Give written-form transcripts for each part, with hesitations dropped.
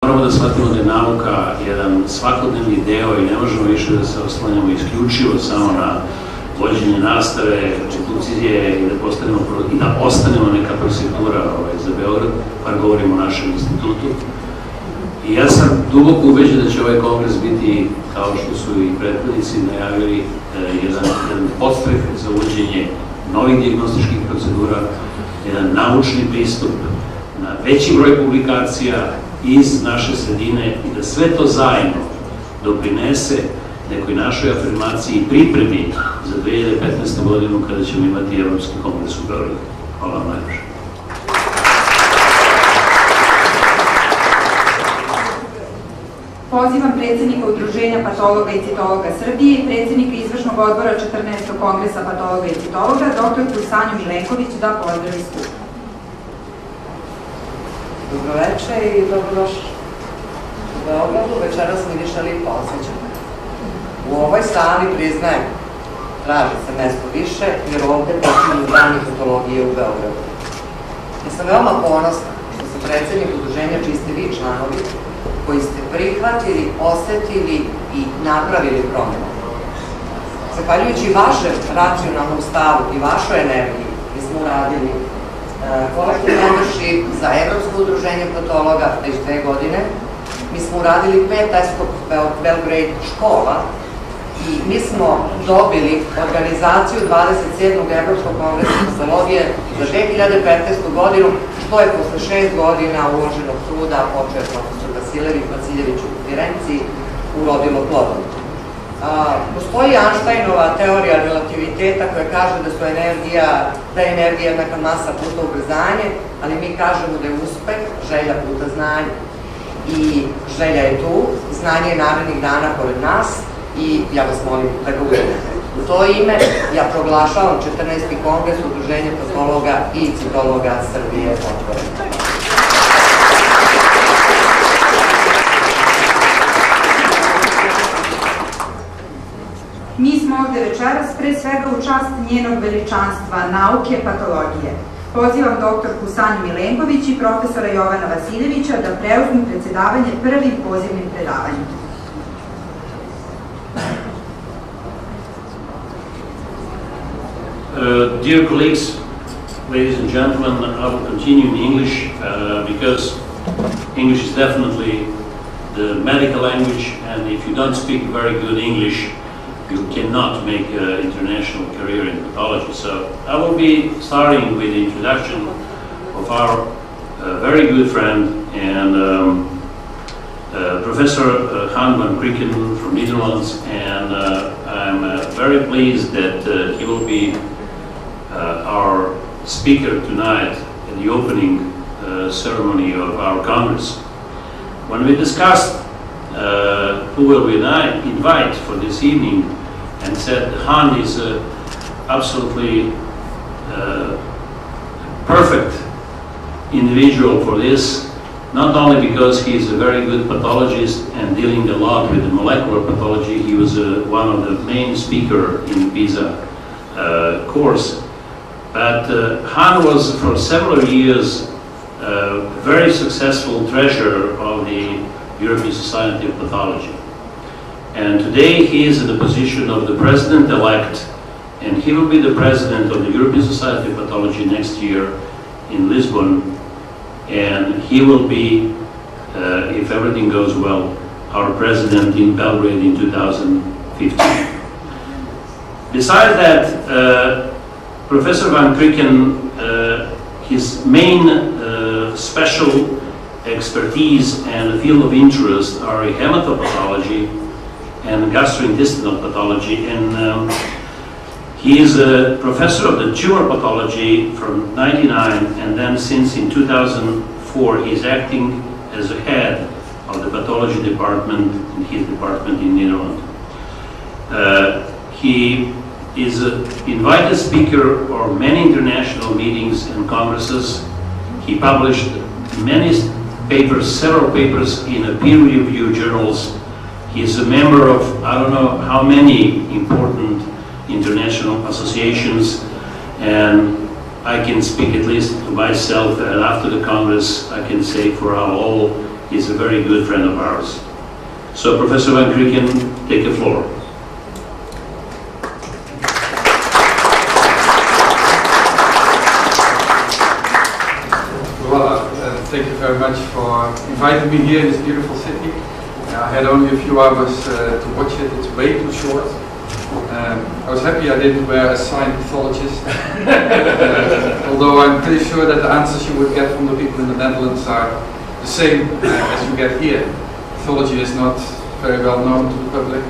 Moramo da shvatimo da je nauka jedan svakodnevni deo i ne možemo više da se oslanjamo isključivo samo na vođenje nastave, institucije i da ostanemo neka procedura za Beograd, pa govorimo o našem institutu. I ja sam duboko ubeđen da će ovaj kongres biti, kao što su i prethodnici najavili, jedan podstrek za uvođenje novih dijagnostičkih procedura, jedan naučni pristup na veći broj publikacija iz naše sredine i da sve to zajedno doprinese nekoj našoj afirmaciji i pripremi za 2015. godinu kada ćemo imati Evropski kongres u Beogradu. Hvala vam najviše. Pozivam predsjednika Udruženja patologa i citologa Srbije i predsjednika izvršnog odbora 14. kongresa patologa i citologa, dr. Sanju Milenković, da pozdravi skup. Dobroveče i dobrodošli u Beogradu. Večeras mi više lipa osjećam. U ovoj sali, priznajem, traži se mesto više, jer ovde počinju dani patologije u Beogradu. Ja sam veoma ponosna što sam predsjednik udruženja čiji ste vi članovi, koji ste prihvatili, osetili i napravili promjenu. Zahvaljujući vašem racionalnom stavu i vašoj energiji, mi smo uradili kolektiv membership za Evropsko udruženje patologa već 2 godine. Mi smo uradili 5 ESCOP Belgrade škola i mi smo dobili organizaciju 27. Evropskog kongresa patologije za 2015. godinu, što je posle 6 godina uloženog truda, počeo profesor Vasiljević u Firenci, urodilo plodom. Postoji Einsteinova teorija relativiteta koja kaže da je energija jednaka masa puta ubrzanje, ali mi kažemo da je uspeh želja puta znanje. I želja je tu, znanje je narednih dana pored nas i ja vas molim da ga uvedete. U to ime ja proglašavam 14. kongres Udruženja patologa i citologa Srbije otvoren. Mi smo ovde večeras pre svega u čast njenog veličanstva nauke patologije. Pozivam doktorku Sanju Milenković i profesora Jovana Vasiljevića da preuzmu predsedavanje prvim pozivnim predavanjem. Dear colleagues, ladies and gentlemen, I will continue in English because English is definitely the medical language, and if you don't speak very good English, you cannot make an international career in pathology. So I will be starting with the introduction of our very good friend and Professor Han van Krieken from Netherlands, and I'm very pleased that he will be our speaker tonight at the opening ceremony of our Congress. When we discussed who will we invite for this evening, and said Han is an absolutely perfect individual for this, not only because he is a very good pathologist and dealing a lot with the molecular pathology, he was one of the main speakers in PISA course, but Han was for several years a very successful treasurer of the European Society of Pathology. And today he is in the position of the president-elect, and he will be the president of the European Society of Pathology next year in Lisbon, and he will be, if everything goes well, our president in Belgrade in 2015. Besides that, Professor van Krieken, his main special expertise and field of interest are hematopathology and gastrointestinal pathology, and he is a professor of the tumor pathology from '99, and then since in 2004 he's acting as a head of the pathology department in his department in Netherlands. He is an invited speaker for many international meetings and congresses. He published many papers, several papers in peer-reviewed journals. He is a member of I don't know how many important international associations, and I can speak at least to myself, and after the Congress I can say for all He's a very good friend of ours. So Professor Van Krieken, take the floor. Well, thank you very much for inviting me here in this beautiful city. I had only a few hours to watch it. It's way too short. I was happy I didn't wear a signed pathologist, although I'm pretty sure that the answers you would get from the people in the Netherlands are the same as you get here. Pathology is not very well known to the public.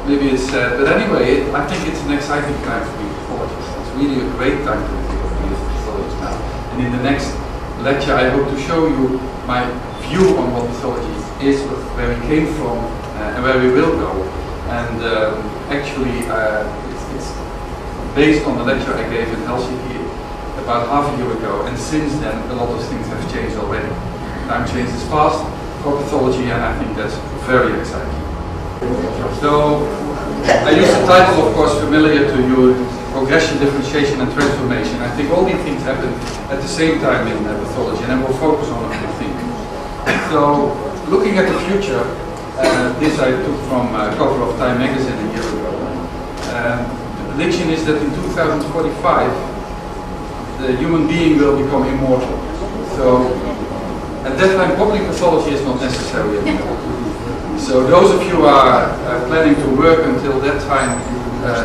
Maybe it's sad, but anyway, I think it's an exciting time to be a pathologist. It's really a great time to be a pathologist now. And in the next lecture, I hope to show you my view on what pathology is, where we came from, and where we will go. And actually, it's based on the lecture I gave in Helsinki about half a year ago, and since then a lot of things have changed already. Time changes fast for pathology, and I think that's very exciting. So, I use the title, of course, familiar to you, progression, differentiation and transformation. I think all these things happen at the same time in pathology, and I will focus on a few things. So, looking at the future, this I took from a cover of Time magazine a year ago. The prediction is that in 2045, the human being will become immortal. So, at that time, probably pathology is not necessary anymore. So, those of you who are planning to work until that time,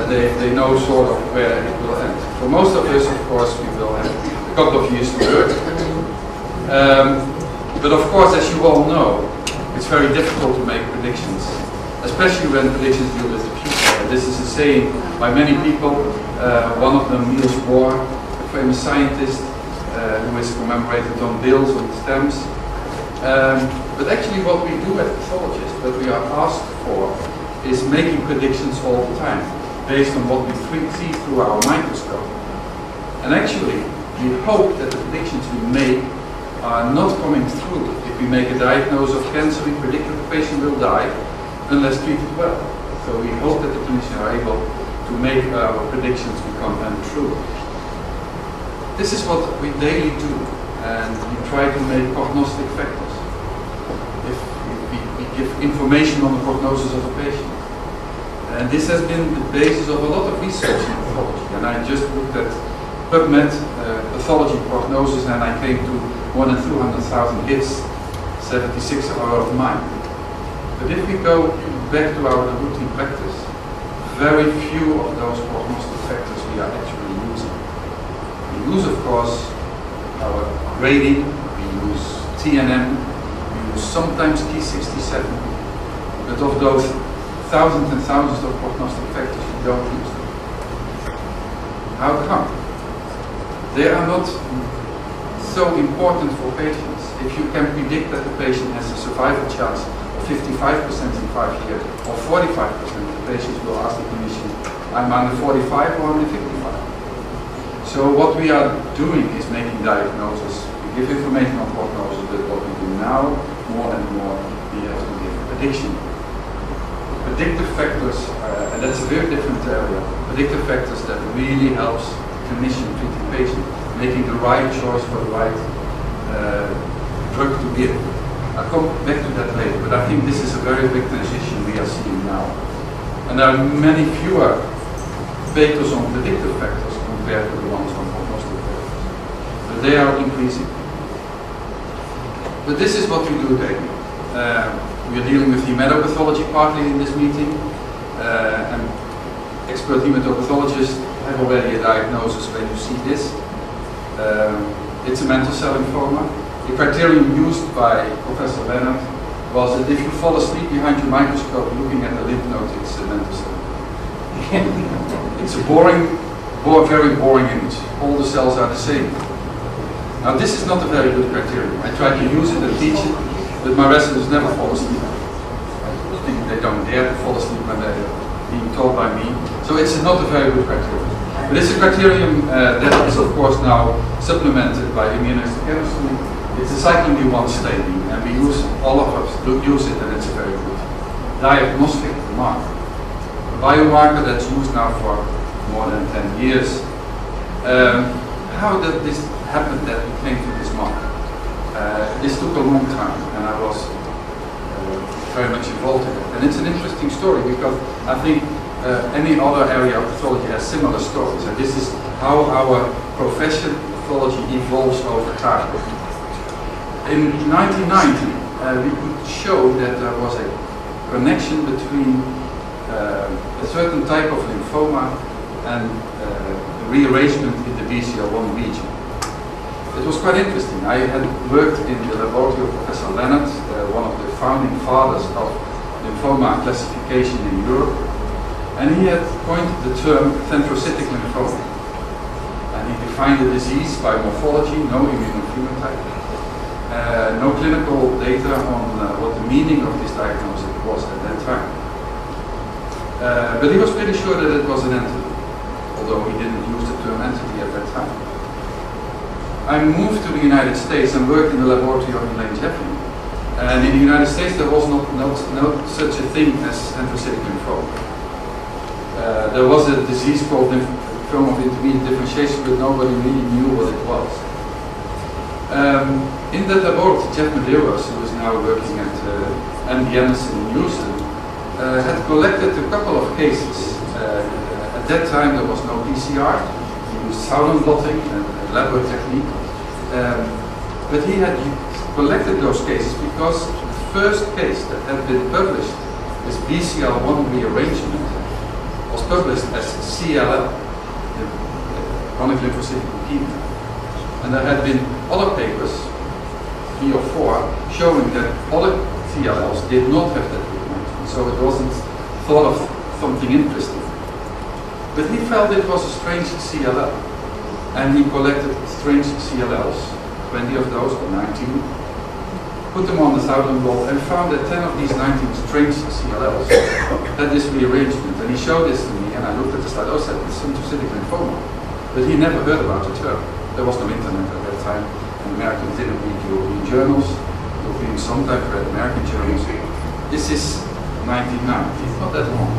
they know sort of where it will end. For most of us, of course, we will have a couple of years to work. But of course, as you all know, it's very difficult to make predictions, especially when predictions deal with the future. This is a saying by many people. One of them, Niels Bohr, a famous scientist who is commemorated on bills, on stamps. But actually what we do as pathologists, what we are asked for, is making predictions all the time, based on what we see through our microscope. And actually, we hope that the predictions we make are not coming through. If we make a diagnosis of cancer, we predict that the patient will die unless treated well. So we hope that the clinicians are able to make our predictions become untrue. This is what we daily do, and we try to make prognostic factors. If we give information on the prognosis of a patient. And this has been the basis of a lot of research in pathology. And I just looked at PubMed pathology prognosis, and I came to more than 200,000 hits, 76 are of mine. But if we go back to our routine practice, very few of those prognostic factors we are actually using. We use, of course, our grading, we use TNM, we use sometimes T67, but of those thousands and thousands of prognostic factors, we don't use them. How come? They are not so important for patients. If you can predict that the patient has a survival chance of 55% in 5 years, or 45%, the patients will ask the clinician, I'm under 45 or under 55. So what we are doing is making diagnoses. We give information on prognosis, but what we do now, more and more, we have to give a prediction. Predictive factors, and that's a very different area, predictive factors that really helps the clinician treat the patient, making the right choice for the right drug to give. I'll come back to that later, but I think this is a very big transition we are seeing now. And there are many fewer papers on predictive factors compared to the ones on prognostic factors. But they are increasing. But this is what we do daily. We are dealing with hematopathology partly in this meeting, and expert hematopathologists have already a diagnosis when you see this. It's a mantle cell lymphoma. The criterion used by Professor Leonard was that if you fall asleep behind your microscope looking at the lymph node, it's a mantle cell. It's a very boring image. All the cells are the same. Now this is not a very good criterion. I try to use it and teach it, but my residents never fall asleep. I think they don't dare to fall asleep when they're being told by me. So it's not a very good criterion. But it's a criterion that is of course now supplemented by immunohistochemistry. It's a cyclin D1 staining, and we use, all of us use it, and it's a very good diagnostic marker. A biomarker that's used now for more than 10 years. How did this happen that we came to this marker? This took a long time, and I was very much involved in it. And it's an interesting story because I think any other area of pathology has similar stories, and this is how our profession, pathology, evolves over time. In 1990, we could show that there was a connection between a certain type of lymphoma and rearrangement in the BCL1 region. It was quite interesting. I had worked in the laboratory of Professor Leonard, one of the founding fathers of lymphoma classification in Europe, and he had coined the term thentrocytic lymphoma. And he defined the disease by morphology, no immunophenotype, no clinical data on what the meaning of this diagnosis was at that time. But he was pretty sure that it was an entity, although he didn't use the term entity at that time. I moved to the United States and worked in the laboratory of Elaine Jeffrey. And in the United States there was not such a thing as thentrocytic lymphoma. There was a disease called lymphoma of intermediate differentiation, but nobody really knew what it was. In that laboratory, Jeff Medeiros, who is now working at MD Anderson in Houston, had collected a couple of cases. At that time there was no PCR. He used Southern blotting, a laboratory technique. But he had collected those cases because the first case that had been published with BCL1 rearrangement was published as CLL, chronic lymphocytic leukemia. And there had been other papers, 3 or 4, showing that other CLLs did not have that rearrangement. So it wasn't thought of something interesting. But he felt it was a strange CLL. And he collected strange CLLs, 20 of those, or 19, put them on the Southern blot and found that 10 of these 19 strange CLLs had this rearrangement. And he showed this to me, and I looked at the slide. I said, it's thentrocytic lymphoma. But he never heard about the term. There was no internet at that time, and Americans didn't read European journals. Europeans sometimes read American journals. This is 1990, not that long.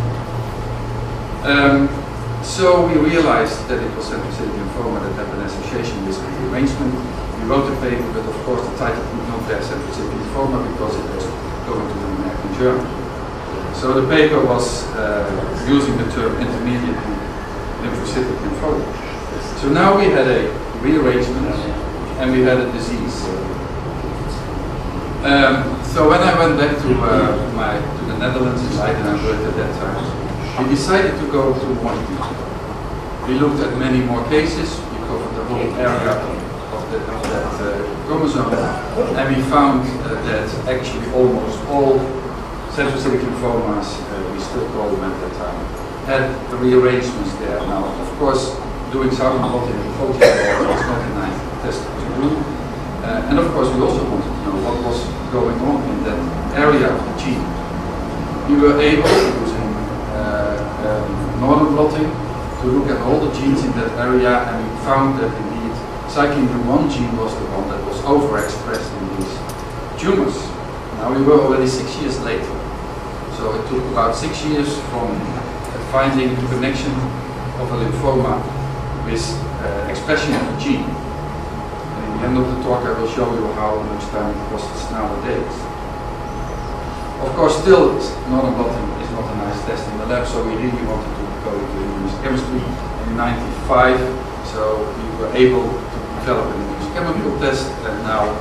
So we realized that it was thentrocytic lymphoma that had an association with rearrangement. We wrote a paper, but of course the title could not bear thentrocytic lymphoma because it was going to the American journal. So the paper was using the term intermediate lymphocytic lymphoma. So now we had a rearrangement and we had a disease. So when I went back to the Netherlands in Leiden, I worked at that time, we decided to go to more detail. We looked at many more cases, we covered the whole area of that chromosome, and we found that actually almost all thentrocytic lymphomas, we still call them at that time, had the rearrangements there. Now, of course, doing Southern blotting and was not a nice test to do. And of course, we also wanted to know what was going on in that area of the gene. We were able, using Northern blotting, to look at all the genes in that area, and we found that indeed cyclin D1 gene was the one that was overexpressed in these tumors. Now we were already 6 years later. So it took about 6 years from finding the connection of a lymphoma with expression of the gene. And in the end of the talk I will show you how much time it costs nowadays. Of course, still Northern blotting is not a nice test in the lab, so we really wanted to go into immunochemistry in '95, so we were able to develop an immunochemical test, and now